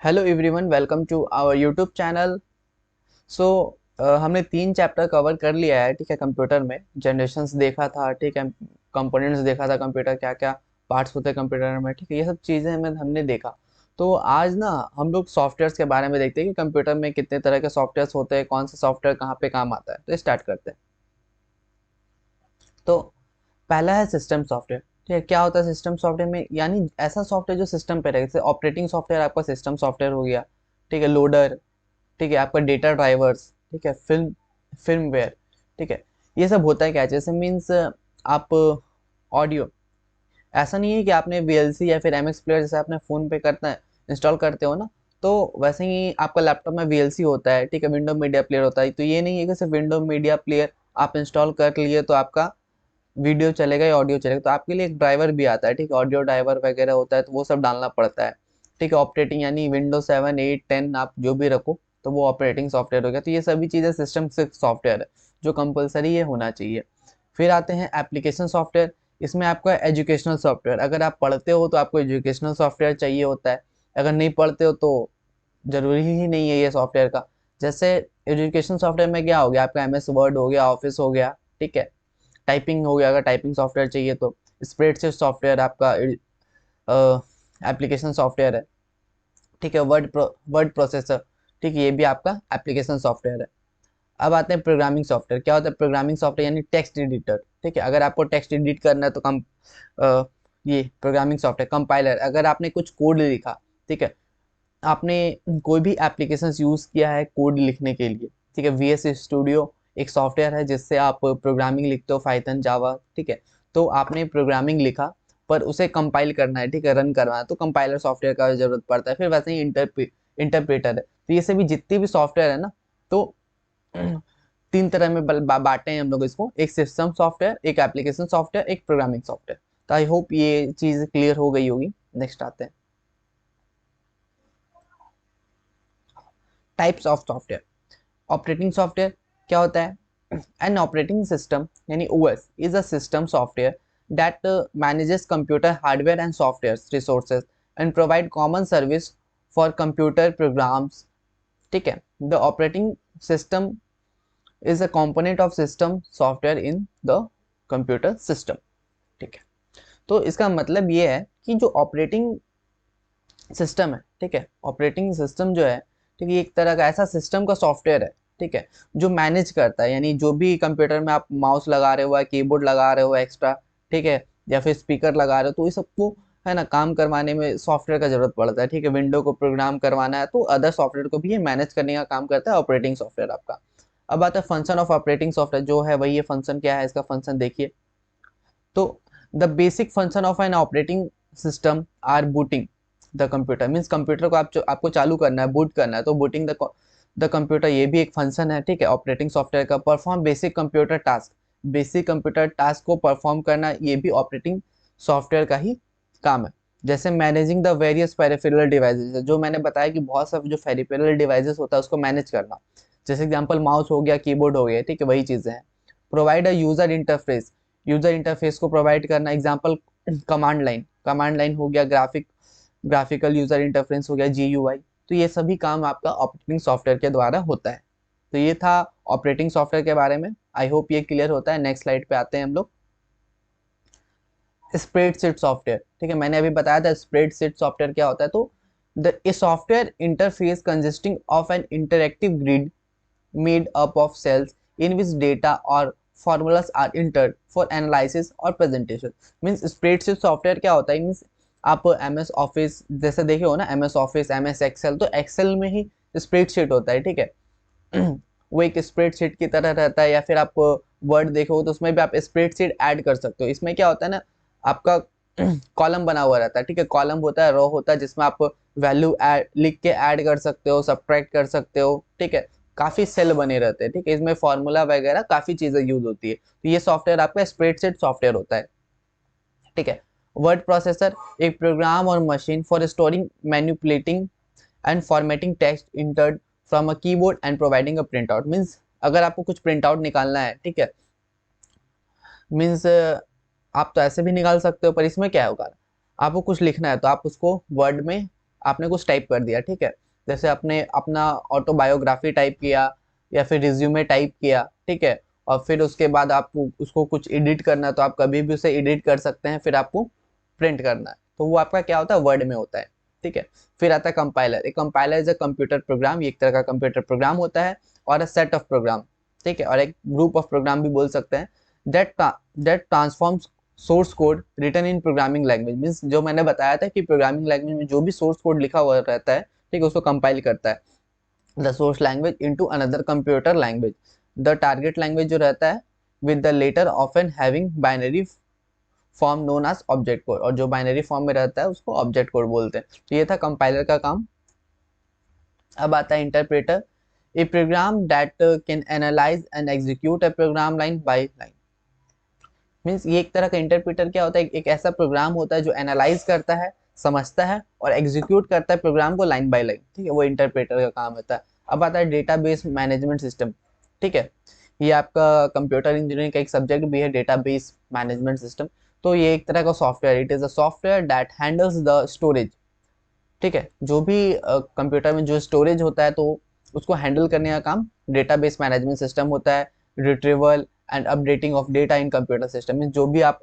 Hello everyone, welcome to our YouTube channel. So हमने 3 chapter cover कर लिया है। ठीक है, कंप्यूटर में जनरेशन्स देखा था, ठीक है, कंपोनेंट्स देखा था, कंप्यूटर क्या क्या पार्ट्स होते हैं कंप्यूटर में, ठीक है, ये सब चीज़ें हमें हमने देखा। तो आज ना हम लोग सॉफ्टवेयर्स के बारे में देखते हैं कि कंप्यूटर में कितने तरह के सॉफ्टवेयर्स होते हैं, कौन सा सॉफ्टवेयर कहाँ पे काम आता है। तो स्टार्ट करते हैं। तो पहला है सिस्टम सॉफ्टवेयर। ठीक है, क्या होता है सिस्टम सॉफ्टवेयर में? यानी ऐसा सॉफ्टवेयर जो सिस्टम पे रहे, जैसे ऑपरेटिंग सॉफ्टवेयर आपका सिस्टम सॉफ्टवेयर हो गया। ठीक है, लोडर, ठीक है, आपका डेटा ड्राइवर्स, ठीक है, फिल्मवेयर, ठीक है। ये सब होता है क्या? जैसे मीन्स आप ऑडियो, ऐसा नहीं है कि आपने वीएलसी या फिर एमएक्स प्लेयर जैसे आपने फ़ोन पे करता है, इंस्टॉल करते हो ना, तो वैसे ही आपका लैपटॉप में वीएलसी होता है, ठीक है, विंडो मीडिया प्लेयर होता है। तो ये नहीं है कि सिर्फ विंडो मीडिया प्लेयर आप इंस्टॉल कर लिए तो आपका वीडियो चलेगा या ऑडियो चलेगा। तो आपके लिए एक ड्राइवर भी आता है, ठीक है, ऑडियो ड्राइवर वगैरह होता है, तो वो सब डालना पड़ता है। ठीक है, ऑपरेटिंग यानी विंडो 7, 8, 10 आप जो भी रखो तो वो ऑपरेटिंग सॉफ्टवेयर हो गया। तो ये सभी चीज़ें सिस्टम से सॉफ्टवेयर है जो कंपलसरी ये होना चाहिए। फिर आते हैं एप्लीकेशन सॉफ्टवेयर। इसमें आपका एजुकेशनल सॉफ्टवेयर, अगर आप पढ़ते हो तो आपको एजुकेशनल सॉफ्टवेयर चाहिए होता है। अगर नहीं पढ़ते हो तो ज़रूरी ही नहीं है ये सॉफ्टवेयर का। जैसे एजुकेशन सॉफ्टवेयर में क्या हो गया, आपका एमएस वर्ड हो गया, ऑफिस हो गया, ठीक है, टाइपिंग हो गया, अगर टाइपिंग सॉफ्टवेयर चाहिए तो स्प्रेडशीट सॉफ्टवेयर आपका एप्लीकेशन सॉफ्टवेयर है। ठीक है, वर्ड प्रोसेसर, ठीक है, ये भी आपका एप्लीकेशन सॉफ्टवेयर है। अब आते हैं प्रोग्रामिंग सॉफ्टवेयर। क्या होता है प्रोग्रामिंग सॉफ्टवेयर? यानी टेक्स्ट एडिटर। ठीक है, अगर आपको टेक्स्ट एडिट करना है तो अ, ये प्रोग्रामिंग सॉफ्टवेयर। कंपाइलर, अगर आपने कुछ कोड लिखा, ठीक है, आपने कोई भी एप्लीकेशंस यूज़ किया है कोड लिखने के लिए, ठीक है, वीएस स्टूडियो एक सॉफ्टवेयर है जिससे आप प्रोग्रामिंग लिखते हो, पाइथन, जावा, ठीक है। तो आपने प्रोग्रामिंग लिखा पर उसे कंपाइल करना है, ठीक है, रन करवाना है, तो कंपाइलर सॉफ्टवेयर का ज़रूरत पड़ता है। फिर वैसे ही इंटरप्रेटर है। तो ये सभी जितने भी सॉफ्टवेयर है ना, तो 3 तरह में बांटे हैं हम लोग इसको, एक सिस्टम सॉफ्टवेयर, एक एप्लीकेशन सॉफ्टवेयर, एक प्रोग्रामिंग सॉफ्टवेयर। तो आई होप ये चीज़ क्लियर हो गई होगी। नेक्स्ट आते हैं types of software. Operating software क्या होता है? एन ऑपरेटिंग सिस्टम यानी OS is a system software that manages computer hardware and software resources and provide common service for computer programs. ठीक है, the operating system is a component of system software in the computer system. ठीक है, तो इसका मतलब ये है कि जो ऑपरेटिंग सिस्टम है, ठीक है, ऑपरेटिंग सिस्टम जो है, ठीक है, ये एक तरह का ऐसा सिस्टम का सॉफ्टवेयर है, ठीक है, जो मैनेज करता है, यानी जो भी कंप्यूटर में आप माउस लगा रहे हो या कीबोर्ड लगा रहे हो एक्स्ट्रा, ठीक है, या फिर स्पीकर लगा रहे हो, तो ये सबको है ना काम करवाने में सॉफ्टवेयर का जरूरत पड़ता है। ठीक है, विंडो को प्रोग्राम करवाना है तो अदर सॉफ्टवेयर को भी ये मैनेज करने का काम करता है ऑपरेटिंग सॉफ्टवेयर आपका। अब आता है फंक्शन ऑफ ऑपरेटिंग सॉफ्टवेयर, जो है वही ये फंक्शन क्या है, इसका फंक्शन देखिए। तो the basic function of an operating system are booting the computer. Means computer को आपको चालू करना है, बूट करना है, तो बूटिंग द कंप्यूटर ये भी एक फंक्शन है, ठीक है, ऑपरेटिंग सॉफ्टवेयर का। Perform basic computer task, basic computer task को परफॉर्म करना ये भी ऑपरेटिंग सॉफ्टवेयर का ही काम है। जैसे managing the various peripheral devices, जो मैंने बताया कि बहुत सब जो पेरिफेरल डिवाइसेस होता है उसको मैनेज करना। जैसे एग्जांपल माउस हो गया, कीबोर्ड हो गया, ठीक है, वही चीज़ें हैं। Provide a user interface, user interface को प्रोवाइड करना। Example command line, command line हो गया, ग्राफिकल यूजर इंटरफेस हो गया, जीयूआई। तो ये सभी काम आपका ऑपरेटिंग सॉफ्टवेयर के द्वारा होता है। तो ये था ऑपरेटिंग सॉफ्टवेयर के बारे में। आई होप ये क्लियर होता है। नेक्स्ट स्लाइड पे आते हैं हम लोग। स्प्रेडशीट सॉफ्टवेयर, ठीक है, मैंने अभी बताया था स्प्रेडशीट सॉफ्टवेयर क्या होता है। तो the a software interface consisting of an interactive grid made up of cells in which data or formulas are entered for analysis or presentation। Means spreadsheet software क्या होता है? मीन्स आप एम एस ऑफिस जैसे देखे हो ना, M S Office, M S Excel, तो Excel में ही स्प्रेडशीट होता है, ठीक है। वो एक स्प्रेडशीट की तरह रहता है। या फिर आप वर्ड देखो तो उसमें भी आप स्प्रेडशीट ऐड कर सकते हो। इसमें क्या होता है ना, आपका कॉलम बना हुआ रहता है, ठीक है, कॉलम होता है, रो होता है, जिसमें आप वैल्यू लिख के ऐड कर सकते हो, सब्ट्रैक्ट कर सकते हो, ठीक है, काफी सेल बने रहते हैं, ठीक है, इसमें फॉर्मूला वगैरह काफी चीजें यूज होती है। तो ये सॉफ्टवेयर आपका स्प्रेडशीट सॉफ्टवेयर होता है, ठीक है। वर्ड प्रोसेसर, एक प्रोग्राम और machine for storing, manipulating and formatting text entered from a keyboard and providing a print out. Means अगर आपको कुछ प्रिंट आउट निकालना है, ठीक है, मीन्स आप तो ऐसे भी निकाल सकते हो, पर इसमें क्या होगा, आपको कुछ लिखना है तो आप उसको वर्ड में आपने कुछ टाइप कर दिया, ठीक है, जैसे आपने अपना ऑटोबायोग्राफी टाइप किया या फिर रिज्यूमे टाइप किया, ठीक है, और फिर उसके बाद आपको उसको कुछ एडिट करना है तो आप कभी भी उसे एडिट कर सकते हैं, फिर आपको प्रिंट करना है, तो वो आपका क्या होता है, वर्ड में होता है, ठीक है। फिर आता है कंपाइलर। एक compiler is a computer program, ये एक तरह का कंप्यूटर प्रोग्राम होता है, और अ सेट ऑफ प्रोग्राम, ठीक है, और एक ग्रुप ऑफ प्रोग्राम भी बोल सकते हैं, that that transforms source code written in programming language, means जो मैंने बताया था कि प्रोग्रामिंग लैंग्वेज में जो भी सोर्स कोड लिखा हुआ रहता है, ठीक है, उसको कंपाइल करता है the source language into another computer language, the target language जो रहता है with the latter often having binary form known as object code, और जो बाइनरी फॉर्म में रहता है उसको ऑब्जेक्ट कोड बोलते हैं। तो ये था कंपाइलर का काम। अब आता है interpreter, a program that can analyse and execute a program line by line, means ये एक तरह का इंटरप्रेटर क्या होता है, एक ऐसा प्रोग्राम होता है जो एनालाइज करता है, समझता है और एग्जीक्यूट करता है प्रोग्राम को लाइन बाय लाइन, ठीक है, वो इंटरप्रेटर का काम होता है। अब आता है डेटाबेस मैनेजमेंट सिस्टम, ठीक है, ये आपका कंप्यूटर इंजीनियरिंग का एक सब्जेक्ट भी है, डेटाबेस मैनेजमेंट सिस्टम। तो ये एक तरह का software, it is a software that handles the storage, ठीक है, जो भी कंप्यूटर में जो स्टोरेज होता है तो उसको हैंडल करने का काम डेटाबेस मैनेजमेंट सिस्टम होता है। Retrieval and updating of data in computer system में जो भी आप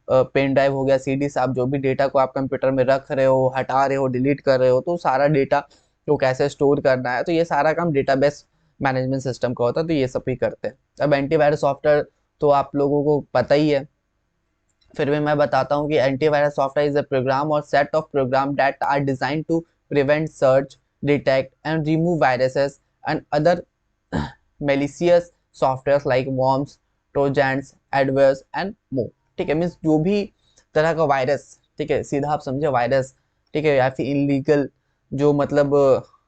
पेन ड्राइव हो गया, सीडी से आप जो भी डेटा को आप कंप्यूटर में रख रहे हो, हटा रहे हो, डिलीट कर रहे हो, तो सारा डेटा को कैसे स्टोर करना है, तो ये सारा काम डेटाबेस मैनेजमेंट सिस्टम का होता है, तो ये सब ही करते हैं। अब एंटीवायरस सॉफ्टवेयर तो आप लोगों को पता ही है, फिर भी मैं बताता हूँ कि antivirus software is a program और set of program that are design to prevent, search, detect and remove viruses and other malicious software like worms, trojans, adwares and more, ठीक है, मीन्स जो भी तरह का वायरस, ठीक है, सीधा आप समझे वायरस, ठीक है, या फिर इनलीगल जो मतलब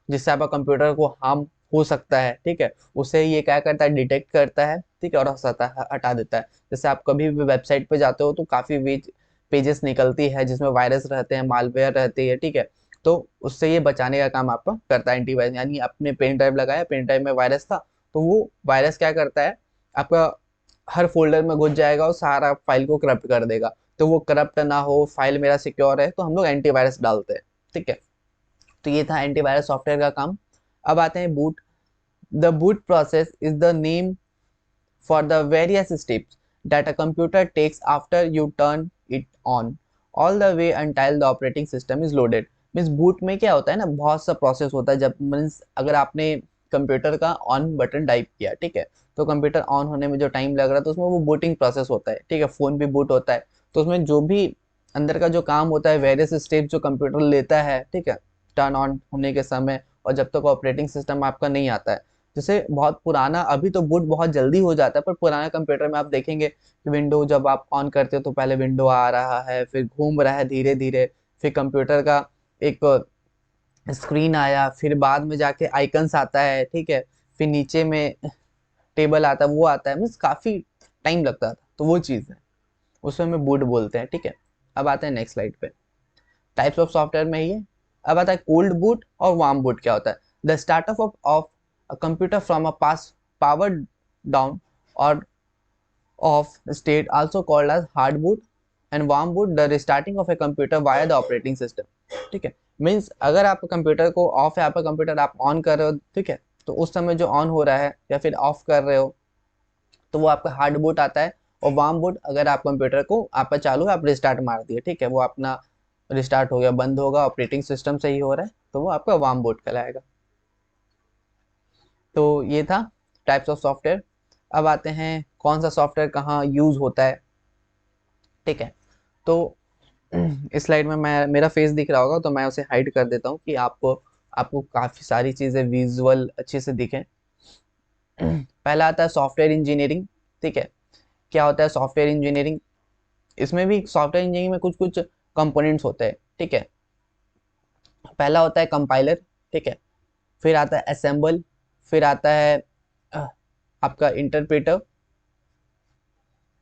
जिससे आपका कंप्यूटर को हार्म हो सकता है, ठीक है, उसे ये क्या करता है, डिटेक्ट करता है, ठीक है, और हटा देता है। जैसे आप कभी भी वेबसाइट पे जाते हो तो काफ़ी पेजेस निकलती है जिसमें वायरस रहते हैं, मालवेयर रहती है, ठीक है, तो उससे ये बचाने का काम आपका करता है एंटीवायरस। यानी आपने पेन ड्राइव लगाया, पेन ड्राइव में वायरस था, तो वो वायरस क्या करता है, आपका हर फोल्डर में घुस जाएगा और सारा फाइल को करप्ट कर देगा। तो वो करप्ट ना हो, फाइल मेरा सिक्योर है, तो हम लोग एंटीवायरस डालते हैं, ठीक है। तो ये था एंटीवायरस सॉफ्टवेयर का काम। अब आते हैं boot. The boot process is the name for the various steps that a computer takes after you turn it on all the way until the operating system is loaded। Means boot में क्या होता है ना, बहुत सा process होता है। जब मीन्स अगर आपने कंप्यूटर का ऑन बटन टाइप किया, ठीक है, तो कंप्यूटर ऑन होने में जो टाइम लग रहा है तो उसमें वो बूटिंग प्रोसेस होता है, ठीक है, फ़ोन भी बूट होता है, तो उसमें जो भी अंदर का जो काम होता है, वेरियस स्टेप जो कंप्यूटर लेता है, ठीक है, टर्न ऑन होने के समय और जब तक ऑपरेटिंग सिस्टम आपका नहीं आता है। जैसे बहुत पुराना, अभी तो बूट बहुत जल्दी हो जाता है, पर पुराना कंप्यूटर में आप देखेंगे कि विंडो जब आप ऑन करते हो तो पहले विंडो आ रहा है, फिर घूम रहा है धीरे धीरे, फिर कंप्यूटर का एक स्क्रीन आया, फिर बाद में जाके आइकन्स आता है, ठीक है, फिर नीचे में टेबल आता है, वो आता है, मीन्स काफ़ी टाइम लगता था, तो वो चीज़ है, उसमें हमें बूट बोलते हैं, ठीक है। अब आते हैं नेक्स्ट स्लाइड पे, टाइप्स ऑफ सॉफ्टवेयर में ही है। अब आता है कोल्ड बूट और वार्म बूट क्या होता है। The startup of a computer from a pass power down और off state also called as hard boot and warm boot the restarting of a computer via the operating system, ठीक है। Means अगर आप computer को of है, आपका computer आप on कर रहे हो, ठीक है, तो उस समय जो ऑन हो रहा है या फिर ऑफ कर रहे हो तो वो आपका हार्ड बूट आता है। और वार्म बूट अगर आप कंप्यूटर को आपका चालू है, आप रिस्टार्ट मार दिए, ठीक है, वो अपना रिस्टार्ट हो गया, बंद होगा, ऑपरेटिंग सिस्टम सही हो रहा है, तो वो आपका वार्म बूट कहलाएगा। तो ये था टाइप्स ऑफ सॉफ्टवेयर। अब आते हैं कौन सा सॉफ्टवेयर कहाँ यूज़ होता है, ठीक है। तो इस स्लाइड में मैं मेरा फेस दिख रहा होगा तो मैं उसे हाइड कर देता हूँ कि आपको आपको काफ़ी सारी चीज़ें विजुअल अच्छे से दिखें। पहला आता है सॉफ्टवेयर इंजीनियरिंग, ठीक है। क्या होता है सॉफ्टवेयर इंजीनियरिंग, इसमें भी सॉफ्टवेयर इंजीनियरिंग में कुछ कुछ कंपोनेंट्स होते हैं, ठीक है। पहला होता है कंपाइलर, ठीक है, फिर आता है असेंबल, फिर आता है अ, आपका इंटरप्रेटर,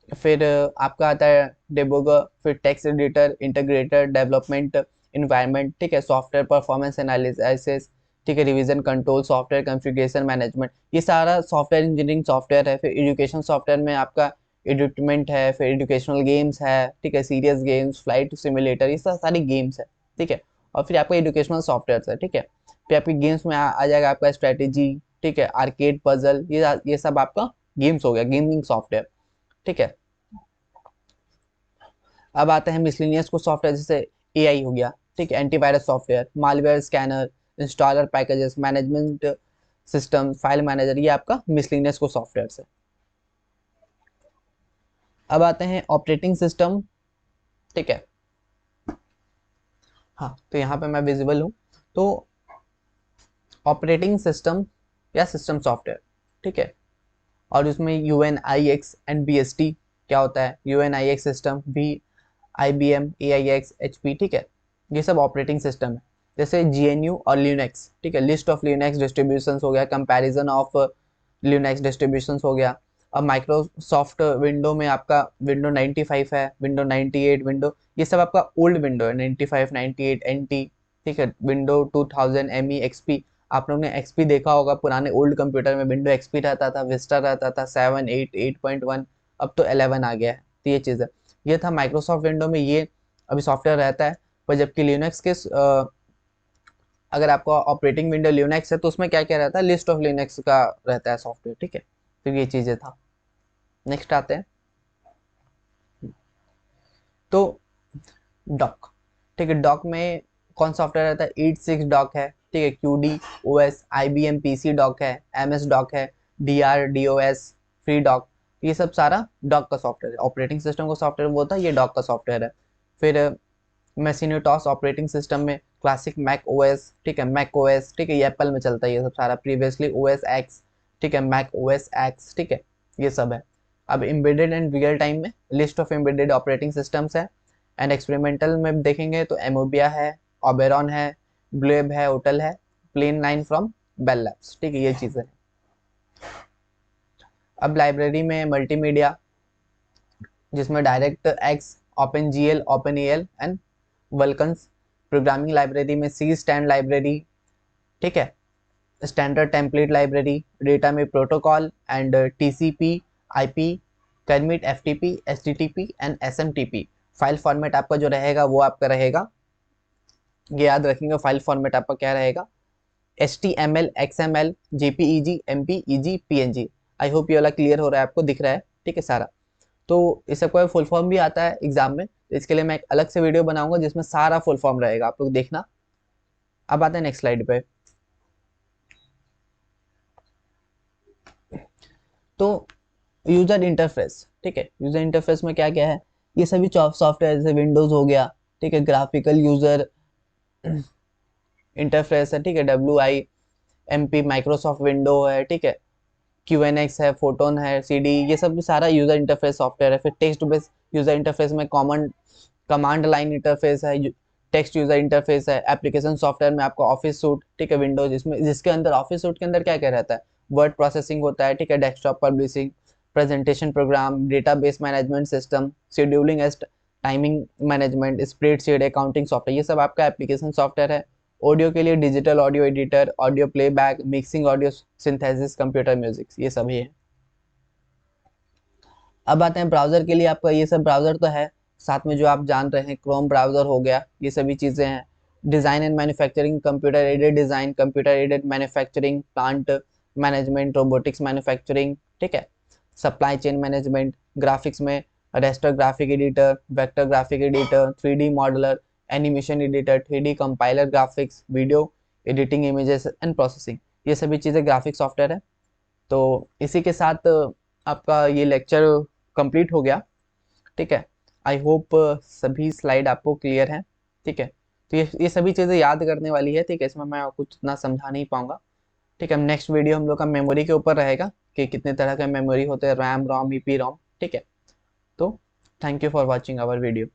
फिर आपका आता है डिबगर, फिर text editor, integrator, development environment, ठीक है, सॉफ्टवेयर परफॉर्मेंस एनालिसिस, ठीक है, revision control, software configuration management, ये सारा सॉफ्टवेयर इंजीनियरिंग सॉफ्टवेयर है। फिर एजुकेशन सॉफ्टवेयर में आपका एडुटमेंट है, फिर एजुकेशनल गेम्स है, ठीक है, सीरियस गेम्स, फ्लाइट सिमुलेटर, ये सारी गेम्स है, ठीक है। और फिर आपका एजुकेशनल सॉफ्टवेयर है, ठीक है। फिर आपकी गेम्स में आ जाएगा आपका स्ट्रेटेजी, ठीक है, आर्केड, पजल, ये सब आपका गेम्स हो गया, गेमिंग सॉफ्टवेयर, ठीक है। अब आते हैं मिसलिनियस को सॉफ्टवेयर, जैसे एआई हो गया, ठीक है, antivirus software, malware scanner, installer packages, management system, file manager, ये आपका मिसलिनियस को सॉफ्टवेयर है। अब आते हैं ऑपरेटिंग सिस्टम, ठीक है। हाँ, तो यहाँ पे मैं विजिबल हूँ। तो ऑपरेटिंग सिस्टम या सिस्टम सॉफ्टवेयर, ठीक है, और उसमें UNIX एंड BST क्या होता है, UNIX system, IBM, AIX, HP, ठीक है, ये सब ऑपरेटिंग सिस्टम है। जैसे GNU और लिनक्स, ठीक है, लिस्ट ऑफ लिनक्स डिस्ट्रीब्यूशंस हो गया, कंपैरिजन ऑफ लिनक्स डिस्ट्रीब्यूशंस हो गया। अब माइक्रोसॉफ्ट विंडो में आपका विंडो 95 है, विंडो 98, विंडो, ये सब आपका ओल्ड विंडो है, 95, 98, NT, ठीक है, विंडो 2000, ME, XP। आप लोग ने XP देखा होगा, पुराने ओल्ड कंप्यूटर में विंडो XP रहता था, विस्टा रहता था, 7, 8, 8.1, अब तो 11 आ गया है। तो ये चीज़ है, ये था माइक्रोसॉफ्ट विंडो में, ये अभी सॉफ्टवेयर रहता है। पर जबकि लिनक्स के अगर आपका ऑपरेटिंग विंडो लिनक्स है तो उसमें क्या क्या रहता है, लिस्ट ऑफ लिनक्स का रहता है सॉफ्टवेयर, ठीक है। तो ये चीज़ें था। नेक्स्ट आते हैं, तो डॉक, ठीक है, डॉक में कौन सॉफ्टवेयर रहता है, 86 डॉक है, ठीक है, QD OS, IBM PC DOS है, MS डॉक है, DRDOS, फ्री डॉक, ये सब सारा डॉक का सॉफ्टवेयर है। ऑपरेटिंग सिस्टम का सॉफ्टवेयर वो होता है, ये डॉक का सॉफ्टवेयर है। फिर मैसिनिटॉस ऑपरेटिंग सिस्टम में क्लासिक मैक OS, ठीक है, मैक OS, ठीक है, ये एप्पल में चलता है ये सब सारा, प्रीवियसली OS X, ठीक है, मैक OS X, ठीक है, ये सब है। अब एम्बेडेड एंड रियल टाइम में list of embedded operating systems है। एंड एक्सपेरिमेंटल में देखेंगे तो एमोबिया है, ओबेरॉन है, ब्लेब है, होटल है, प्लेन 9 फ्रॉम बेल लैब्स, ठीक है, ये चीज़ें। अब लाइब्रेरी में मल्टीमीडिया, जिसमें direct x, OpenGL, OpenAL and vulkans. Programming library में सी स्टैंड लाइब्रेरी, ठीक है, स्टैंडर्ड टेम्पलेट लाइब्रेरी। डेटा में protocol and TCP, IP, Kermit, FTP, HTTP and SMTP। File format आपका जो रहेगा वो आपका रहेगा, ये याद रखेंगे, फाइल फॉर्मेट आपका क्या रहेगा, HTML, XML, JPEG, MPEG, PNG। I hope ये वाला क्लियर हो रहा है, आपको दिख रहा है, ठीक है सारा। तो इस सबका फुल फॉर्म भी आता है एग्जाम में, तो इसके लिए मैं एक अलग से वीडियो बनाऊंगा जिसमें सारा फुल फॉर्म रहेगा, आप लोग देखना। अब आते हैं नेक्स्ट स्लाइड पे। तो यूजर इंटरफेस, ठीक है, यूजर इंटरफेस में क्या क्या है, ये सभी सॉफ्टवेयर, जैसे विंडोज हो गया, ठीक है, ग्राफिकल यूजर इंटरफेस है, ठीक है, WIMP, माइक्रोसॉफ्ट विंडो है, ठीक है, QNX है, फोटोन है, CD, ये सब भी सारा यूजर इंटरफेस सॉफ्टवेयर है। फिर टेक्स्ट बेस्ड यूजर इंटरफेस में कॉमन कमांड लाइन इंटरफेस है, टेक्स्ट यूजर इंटरफेस है। एप्लीकेशन सॉफ्टवेयर में आपका ऑफिस सूट, ठीक है, विंडोज, इसमें जिसके अंदर ऑफिस सूट के अंदर क्या क्या रहता है, वर्ड प्रोसेसिंग होता है, ठीक है, desktop publishing, presentation program, database management system, scheduling एस्ट, timing management, spreadsheet, accounting software, ये सब आपका एप्लीकेशन सॉफ्टवेयर है। ऑडियो के लिए digital audio editor, audio playback, mixing, audio synthesis, computer music, ये सभी है। अब आते हैं ब्राउजर के लिए, आपका ये सब ब्राउजर तो है, साथ में जो आप जान रहे हैं क्रोम ब्राउजर हो गया, ये सभी चीज़ें हैं। Design and manufacturing, computer aided design, computer aided manufacturing, plant management, robotics manufacturing, ठीक है, सप्लाई चेन मैनेजमेंट, ग्राफिक्स में raster graphic editor, vector graphic editor, 3D modeller, animation editor, 3D compiler graphics, video editing, images and processing, ये सभी चीज़ें graphic software है। तो इसी के साथ आपका ये लेक्चर कंप्लीट हो गया, ठीक है। आई होप सभी स्लाइड आपको क्लियर हैं, ठीक है। तो ये सभी चीज़ें याद करने वाली है, ठीक है, इसमें मैं कुछ इतना समझा नहीं पाऊंगा, ठीक है। नेक्स्ट वीडियो हम लोग का मेमोरी के ऊपर रहेगा कि कितने तरह के मेमोरी होते हैं, रैम, रोम, EPROM, ठीक है। तो thank you for watching our video.